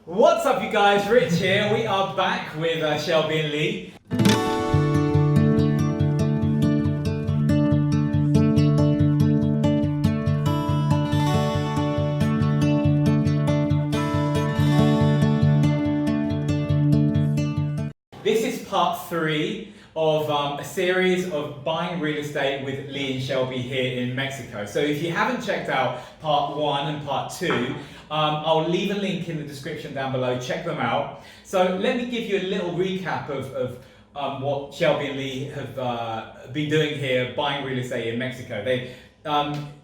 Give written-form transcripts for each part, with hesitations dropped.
What's up, you guys? Rich here. We are back with Shelby and Lee. This is part 3 of a series of buying real estate with Lee and Shelby here in Mexico. So if you haven't checked out part 1 and part 2, I'll leave a link in the description down below. Check them out. So let me give you a little recap of what Shelby and Lee have been doing here, buying real estate in Mexico.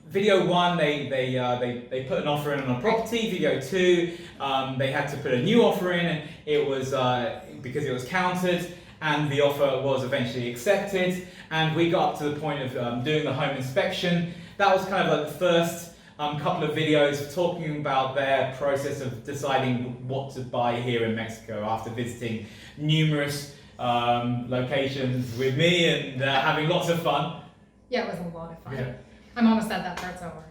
Video 1, they put an offer in on a property. Video 2, they had to put a new offer in, and it was because it was countered, and the offer was eventually accepted. And we got up to the point of doing the home inspection. That was kind of like the first couple of videos talking about their process of deciding what to buy here in Mexico after visiting numerous locations with me and having lots of fun. Yeah, it was a lot of fun. Yeah. I'm almost sad that part's over.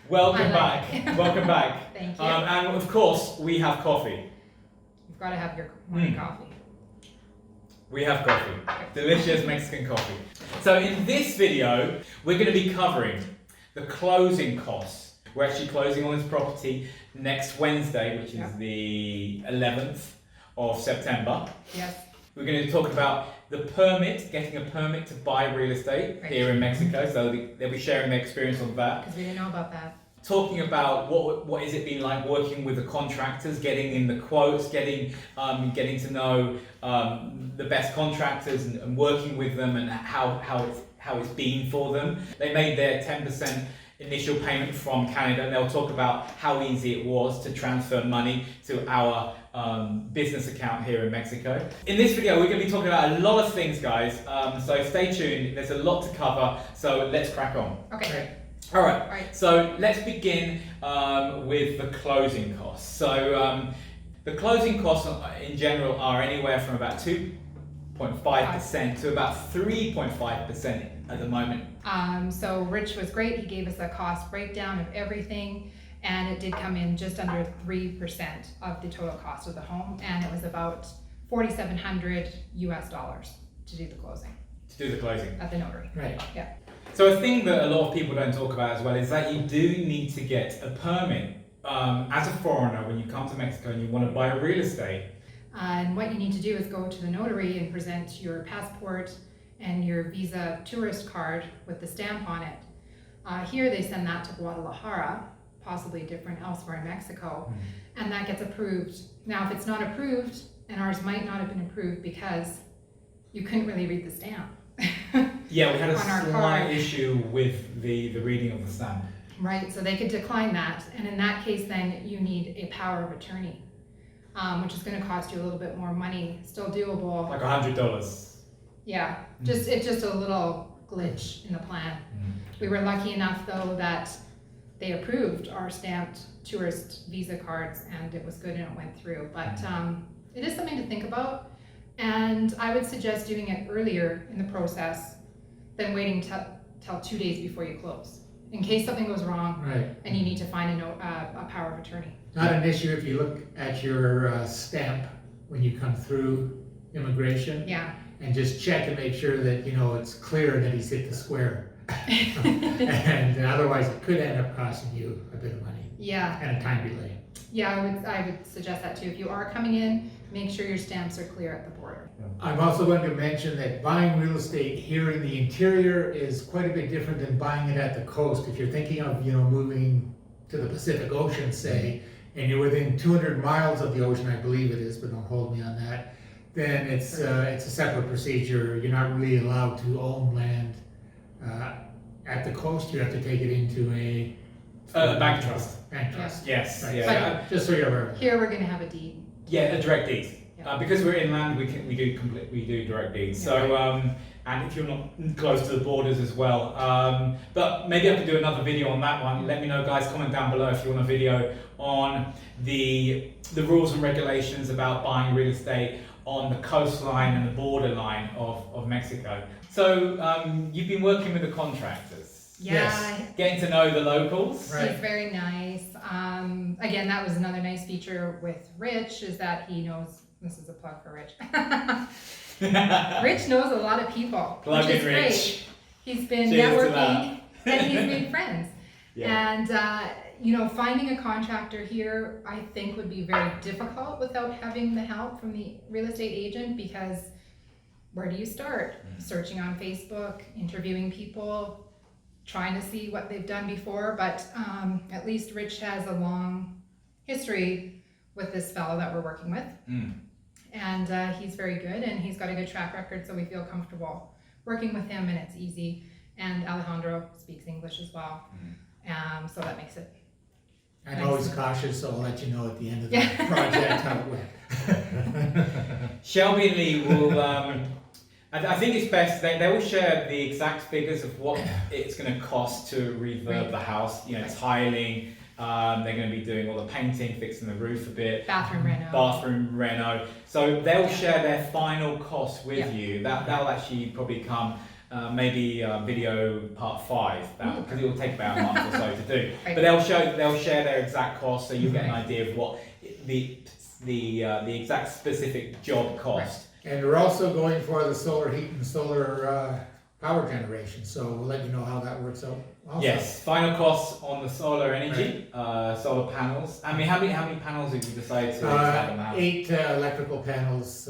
Welcome back. Welcome back. Thank you. And of course, we have coffee. You've got to have your morning coffee. We have coffee. Delicious Mexican coffee. So in this video, we're going to be covering the closing costs. We're actually closing on this property next Wednesday, which is the 11th of September. Yes. We're going to talk about the permit, getting a permit to buy real estate here in Mexico. So they'll be sharing their experience on that. Because we didn't know about that. Talking about what has it been like working with the contractors, getting in the quotes, getting to know the best contractors and working with them, and how it's been for them. They made their 10% initial payment from Canada, and they'll talk about how easy it was to transfer money to our business account here in Mexico. In this video, we're going to be talking about a lot of things, guys. So stay tuned. There's a lot to cover. So let's crack on. Okay. All right. So let's begin with the closing costs. So the closing costs in general are anywhere from about 2.5% to about 3.5% at the moment. So Rich was great. He gave us a cost breakdown of everything, and it did come in just under 3% of the total cost of the home, and it was about $4,700 US to do the closing. To do the closing. At the notary. Right. Yeah. So a thing that a lot of people don't talk about as well is that you do need to get a permit as a foreigner when you come to Mexico and you want to buy real estate. And what you need to do is go to the notary and present your passport and your visa tourist card with the stamp on it. Here they send that to Guadalajara, possibly different elsewhere in Mexico, and that gets approved. Now, if it's not approved, and ours might not have been approved because you couldn't really read the stamp. Yeah, we had a on slight issue with the reading of the stamp. Right, so they could decline that, and in that case then you need a power of attorney, which is going to cost you a little bit more money, still doable. Like $100. Yeah, it's just a little glitch in the plan. We were lucky enough though that they approved our stamped tourist visa cards, and it was good and it went through, but it is something to think about. And I would suggest doing it earlier in the process than waiting till 2 days before you close, in case something goes wrong and you need to find a power of attorney. Not an issue if you look at your stamp when you come through immigration. Yeah. And just check and make sure that it's clear that he's hit the square. And otherwise it could end up costing you a bit of money. Yeah. And a time delay. Yeah, I would suggest that too. If you are coming in, make sure your stamps are clear at the border. I'm also going to mention that buying real estate here in the interior is quite a bit different than buying it at the coast. If you're thinking of, moving to the Pacific Ocean, say, and you're within 200 miles of the ocean, I believe it is, but don't hold me on that, then it's a separate procedure. You're not really allowed to own land at the coast. You have to take it into a Bank trust. Bank trust. Yes. Right. Yeah. Just so you're aware. Here we're going to have a deed. Yeah, a direct deed. Yeah. Because we're inland, we do direct deeds. So and if you're not close to the borders as well. But maybe I could do another video on that one. Let me know, guys. Comment down below if you want a video on the rules and regulations about buying real estate on the coastline and the borderline of Mexico. So you've been working with the contractors. Yeah, Yes. Getting to know the locals. Right. he's very nice. Again, that was another nice feature with Rich, is that he knows, this is a plug for Rich. Rich knows a lot of people, Plug which is in great. Rich. He's been Cheers to networking and he's made friends. Yeah. And finding a contractor here, I think would be very difficult without having the help from the real estate agent, because where do you start? Searching on Facebook, interviewing people, trying to see what they've done before, but at least Rich has a long history with this fellow that we're working with. And he's very good, and he's got a good track record, so we feel comfortable working with him, and it's easy. And Alejandro speaks English as well, so that makes it. I'm always cautious, so I'll let you know at the end of the project how it went. Shelby and Lee will, I think it's best, they will share the exact figures of what it's going to cost to refurb the house, tiling, they're going to be doing all the painting, fixing the roof a bit. Bathroom reno. So they'll share their final cost with you. That'll actually probably come maybe video part 5, because it will take about a month or so to do. Right. But they'll share their exact cost, so you'll get an idea of what the exact specific job cost. And we're also going for the solar heat and solar power generation, so we'll let you know how that works out also. Yes, final costs on the solar energy, solar panels. I mean, how many panels have you decided to have on that? 8 electrical panels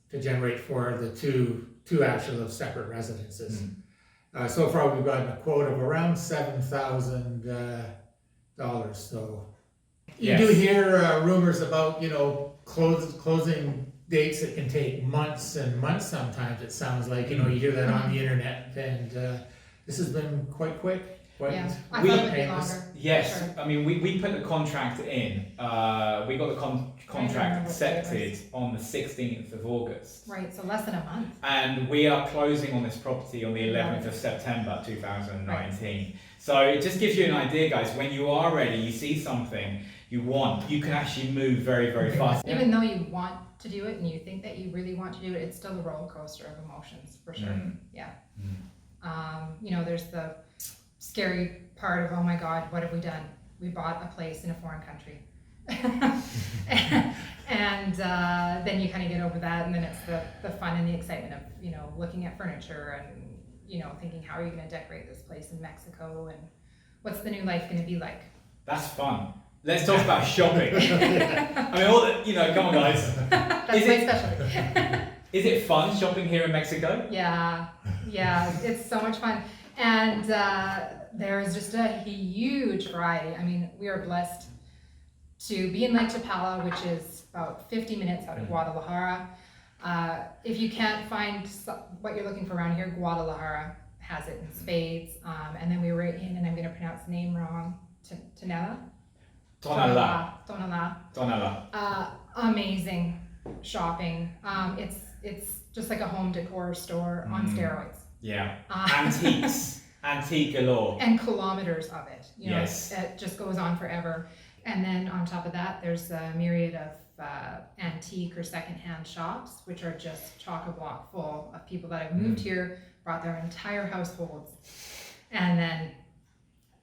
to generate for the two actual separate residences. So far we've gotten a quote of around $7,000. So you do hear rumors about closing dates that can take months and months. Sometimes it sounds like you hear that on the internet, and this has been quite quick. I thought it would be longer. Yes, Sure. I mean we put the contract in. We got the contract accepted on the 16th of August. Right, so less than a month. And we are closing on this property on the 11th of September 2019. So it just gives you an idea, guys. When you are ready, you see something you want, you can actually move very, very fast. Even though you want to do it and you think that you really want to do it, it's still a roller coaster of emotions, for sure. There's the scary part of, oh my God, what have we done? We bought a place in a foreign country. and then you kind of get over that, and then it's the fun and the excitement of, looking at furniture and, thinking, how are you going to decorate this place in Mexico, and what's the new life going to be like? That's fun. Let's talk about shopping. I mean, come on, guys. That's my specialty. Is it fun shopping here in Mexico? Yeah, it's so much fun. And there is just a huge variety. I mean, we are blessed to be in Lake Chapala, which is about 50 minutes out of Guadalajara. If you can't find what you're looking for around here, Guadalajara has it in spades. And then we were in, and I'm going to pronounce the name wrong, Tonala. Amazing shopping. It's just like a home decor store on steroids. Yeah. Antique galore. And kilometers of it. Yes. It just goes on forever. And then on top of that, there's a myriad of antique or secondhand shops, which are just chock-a-block full of people that have moved here, brought their entire households, and then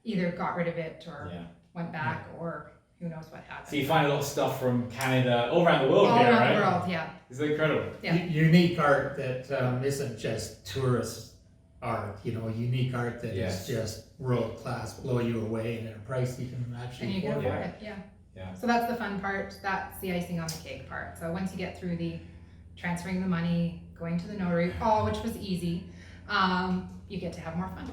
either got rid of it or went back, or who knows what happened. So you find a lot of stuff from Canada, all around the world all here, around right? the world, yeah. It's incredible. Yeah. Unique art that isn't just tourist art, unique art that is just world class, blow you away, and at a price you can actually And you can afford. afford it, yeah. So that's the fun part. That's the icing on the cake part. So once you get through the transferring the money, going to the notary, which was easy, you get to have more fun.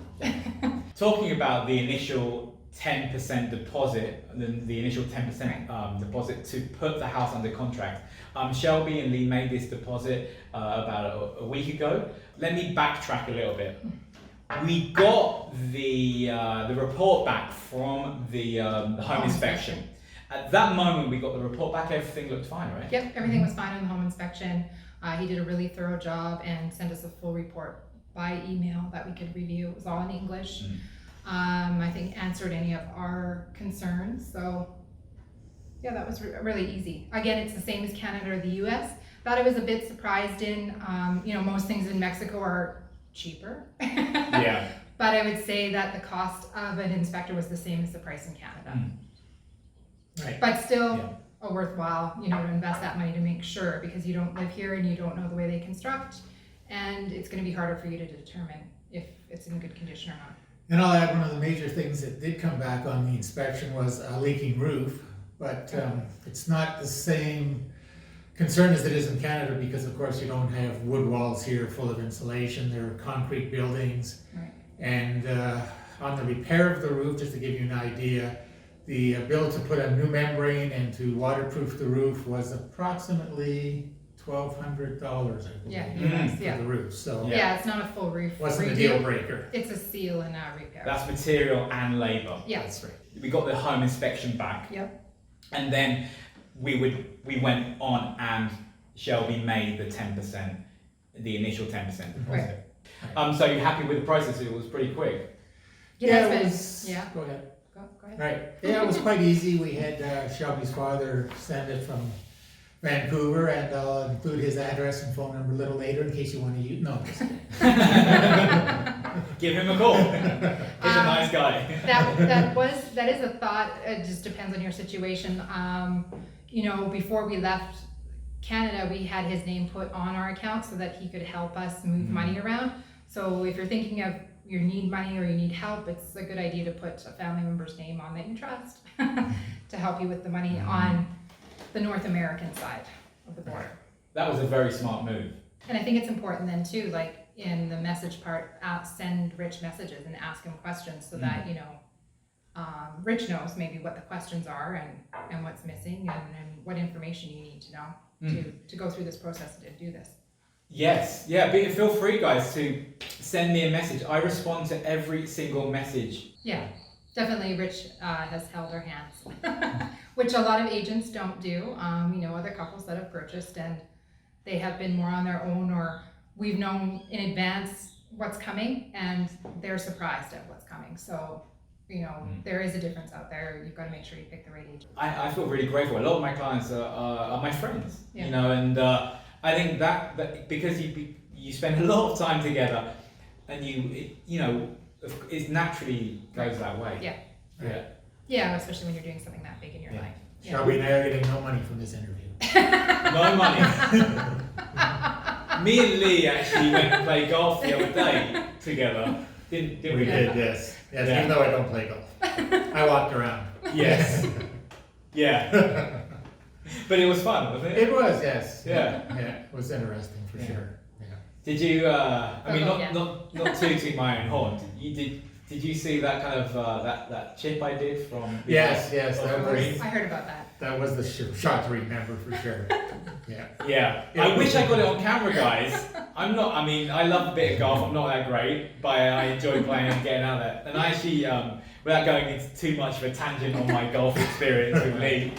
Talking about the initial 10% deposit, the initial 10% deposit to put the house under contract. Shelby and Lee made this deposit about a week ago. Let me backtrack a little bit. We got the report back from the home inspection. At that moment, we got the report back. Everything looked fine, right? Yep, everything was fine on the home inspection. He did a really thorough job and sent us a full report by email that we could review. It was all in English. I think answered any of our concerns. So yeah, that was really easy. Again, it's the same as Canada or the US. That I was a bit surprised in. Most things in Mexico are cheaper. Yeah. But I would say that the cost of an inspector was the same as the price in Canada. Right. But still Yeah. a worthwhile, you know, to invest that money to make sure, because you don't live here and you don't know the way they construct, and it's gonna be harder for you to determine if it's in good condition or not. And I'll add, one of the major things that did come back on the inspection was a leaking roof, but it's not the same concern as it is in Canada, because of course you don't have wood walls here full of insulation, they're concrete buildings. Right. And on the repair of the roof, just to give you an idea, the bill to put a new membrane and to waterproof the roof was approximately $1,200, I believe, Yeah, Mm. for yeah. the roof, so Yeah, it's not a full roof wasn't a redo. deal breaker. It's a seal and a repair. That's material and labour. Yeah. That's right. We got the home inspection back. Yep. And then we went on and Shelby made the 10%, the initial 10% deposit. Right. So you're happy with the process? It was pretty quick. Yeah, it it's was, been, yeah, go ahead. go ahead. Right, yeah, it was quite easy. We had Shelby's father send it from Vancouver, and I'll include his address and phone number a little later in case you want to use, no, I'm just kidding. Give him a call. He's a nice guy. That is a thought. It just depends on your situation. You know, before we left Canada, we had his name put on our account so that he could help us move money around. So if you're thinking of you need money or you need help, it's a good idea to put a family member's name on that you trust to help you with the money on the North American side of the border. That was a very smart move. And I think it's important then too, like in the message part, send Rich messages and ask him questions so that, you know, Rich knows maybe what the questions are and what's missing and what information you need to know to go through this process and to do this. Yes, yeah, but feel free guys to send me a message. I respond to every single message. Yeah, definitely Rich has held our hands, which a lot of agents don't do. We know other couples that have purchased and they have been more on their own, or we've known in advance what's coming and they're surprised at what's coming. So, you know, there is a difference out there. You've got to make sure you pick the right agent. I feel really grateful. A lot of my clients are my friends, Yeah. you know, and I think that because you spend a lot of time together, and you know, it naturally goes that way. Yeah. Yeah. Yeah, especially when you're doing something that big in your Yeah. life. Yeah. Shelby and I are getting no money from this interview. No money. Me and Lee actually went to play golf the other day together. Didn't we? We did, yes. Yes, Yeah. even though I don't play golf. I walked around. Yes. Yeah. But it was fun, wasn't it? It was, yes. Yeah. Yeah, it was interesting for Yeah. sure. Yeah. Did you? I mean, yeah. not tooting my own horn. Did you see that kind of that chip I did from? Yes, behind yes, of that the was- green? I heard about that. That was the shot to remember for sure. Yeah. Yeah. Yeah. I wish I got it on camera, guys. I'm not. I mean, I love a bit of golf. I'm not that great, but I enjoy playing and getting out there. And I actually, without going into too much of a tangent on my golf experience with Lee,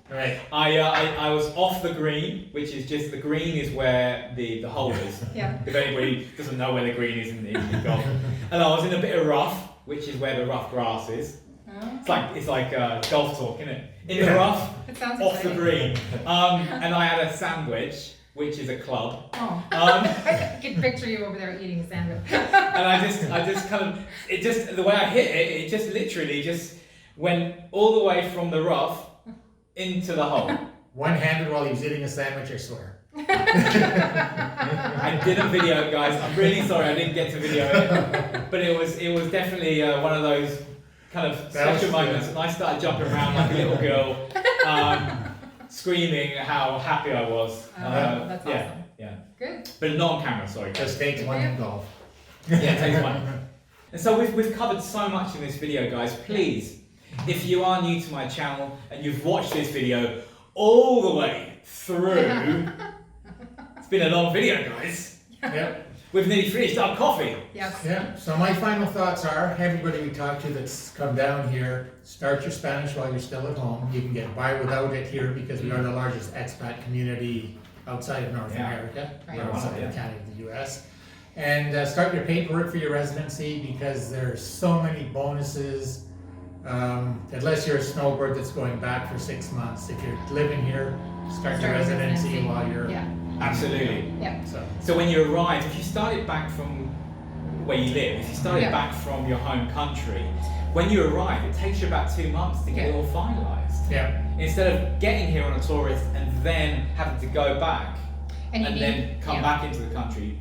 Right. I was off the green, which is just the green is where the hole is. Yeah. If anybody doesn't know where the green is in golf, and I was in a bit of rough, which is where the rough grass is. Oh, It's like golf talk, isn't it? In the rough, it sounds off the exciting. green. And I had a sandwich, which is a club. Oh, Um, I can picture you over there eating a sandwich. and I just kind of, it just, the way I hit it, it just literally just went all the way from the rough into the hole. One-handed while he was eating a sandwich, I swear. I didn't video it, guys. I'm really sorry I didn't get to video it. But it was definitely one of those kind of That was- special moments. And I started jumping around like a little girl, screaming how happy I was. That's yeah, awesome. yeah. Good. But not on camera, sorry. Just takes one in golf. Yeah, it takes one. And so we've covered so much in this video, guys. Please, if you are new to my channel and you've watched this video all the way through, it's been a long video, guys. Yep. We've nearly finished our coffee. Yes. Yeah, so my final thoughts are, everybody we talk to that's come down here, start your Spanish while you're still at home. You can get by without it here because we are the largest expat community outside of North Yeah. America. Right. We're outside Yeah. of Canada and the US. And start your paperwork for your residency because there's so many bonuses. Unless you're a snowbird that's going back for 6 months. If you're living here, start your residency while you're... Yeah. Absolutely. Yeah. So, So when you arrive, if you started back from where you live, if you started Yeah. back from your home country, when you arrive, it takes you about 2 months to get it all finalised. Yeah. Instead of getting here on a tourist and then having to go back And and, you then need, come yeah. back into the country,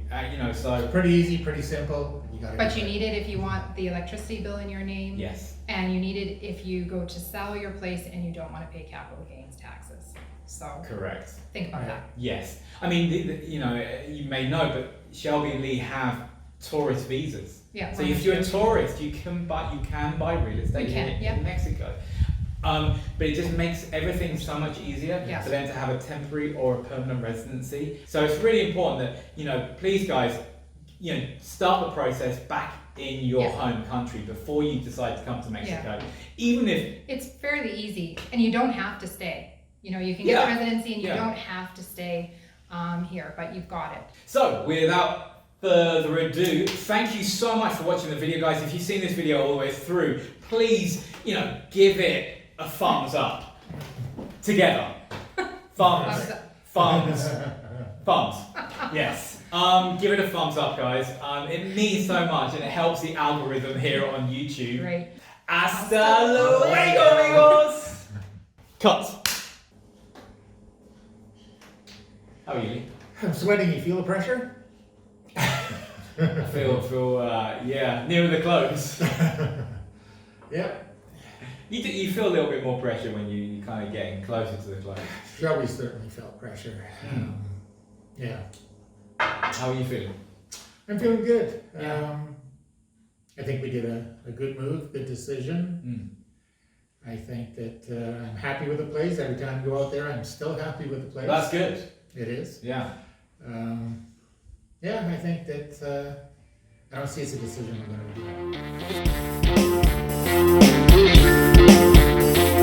so Pretty easy, pretty simple. But you need it if you want the electricity bill in your name. yes. And you need it if you go to sell your place and you don't want to pay capital gains taxes. So Correct. think about that. Yes. I mean, you may know, but Shelby and Lee have tourist visas. Yeah. So if you're a tourist, you can buy real estate You can, in Mexico. But it just makes everything so much easier Yes. for them to have a temporary or a permanent residency. So it's really important that, please guys, start the process back in your Yeah. home country before you decide to come to Mexico. Even if, It's fairly easy and you don't have to stay. You can get Yeah. the residency and you Yeah. don't have to stay here, but you've got it. so without further ado, thank you so much for watching the video, guys. If you've seen this video all the way through, please, give it a thumbs up. Together. Thumbs. Thumbs. Thumbs. Yes. Give it a thumbs up, guys. It means so much and it helps the algorithm here on YouTube. Great. Hasta luego, amigos! Cut. How are you, Lee? I'm sweating. You feel the pressure? I feel, nearer the close. Yep. You feel a little bit more pressure when you kind of getting closer to the close. Shelby certainly felt pressure. Yeah. How are you feeling? I'm feeling good. Yeah. I think we did a good move, good decision. I think that I'm happy with the place. Every time I go out there, I'm still happy with the place. That's good. It is. Yeah. I think that I don't see it's a decision we're going to regret.